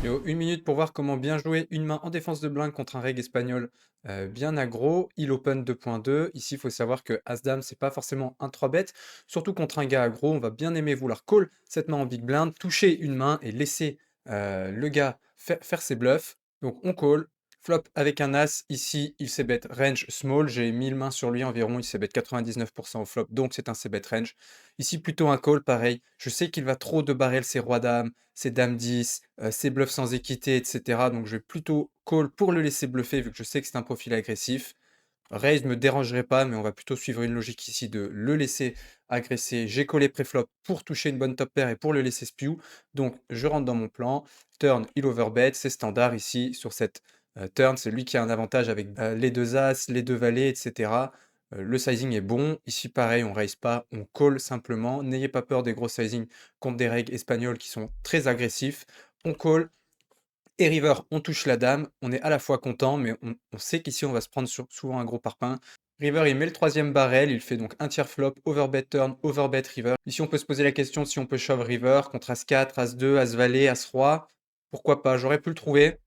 Yo, une minute pour voir comment bien jouer une main en défense de blind contre un reg espagnol bien aggro. Il open 2.2. Ici, il faut savoir que As-Dame, c'est pas forcément un 3 bet. Surtout contre un gars aggro, on va bien aimer vouloir call cette main en big blind, toucher une main et laisser le gars faire ses bluffs. Donc on call. Flop avec un As. Ici, il s'est bet range small. J'ai 1000 mains sur lui environ. Il s'est bet 99% au flop. Donc c'est un c-bet range. Ici, plutôt un call, pareil. Je sais qu'il va trop de barrel ses rois-dames, ses dames 10, ses bluffs sans équité, etc. Donc je vais plutôt call pour le laisser bluffer vu que je sais que c'est un profil agressif. Raise me dérangerait pas, mais on va plutôt suivre une logique ici de le laisser agresser. J'ai collé préflop pour toucher une bonne top pair et pour le laisser spew. Donc je rentre dans mon plan. Turn, il overbet, c'est standard ici sur cette turn. C'est lui qui a un avantage avec les deux as, les deux valets, etc. Le sizing est bon. Ici, pareil, on raise pas, on call simplement. N'ayez pas peur des gros sizing contre des règles espagnols qui sont très agressifs. On call, et river, on touche la dame, on est à la fois content, mais on sait qu'ici on va se prendre souvent un gros parpaing. River, il met le troisième barrel, il fait donc un tiers flop, overbet turn, overbet river. Ici, on peut se poser la question si on peut shove river contre as-4, as-2, as-valet, as-roi. Pourquoi pas? J'aurais pu le trouver.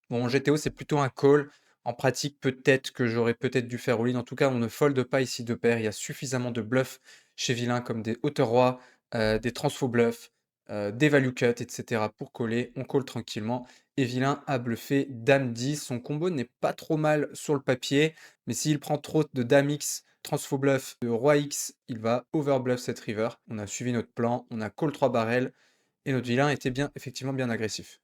Bon, en GTO, c'est plutôt un call. En pratique, peut-être que j'aurais peut-être dû faire all-in. En tout cas, on ne fold pas ici de paire. Il y a suffisamment de bluffs chez vilain comme des hauteurs rois, des transfo bluffs, des value cut, etc. pour coller. On colle tranquillement. Et vilain a bluffé dame 10. Son combo n'est pas trop mal sur le papier, mais s'il prend trop de dame X, transfo bluff, de roi X, il va overbluff cette river. On a suivi notre plan, on a call 3 barrels et notre vilain était bien, effectivement bien agressif.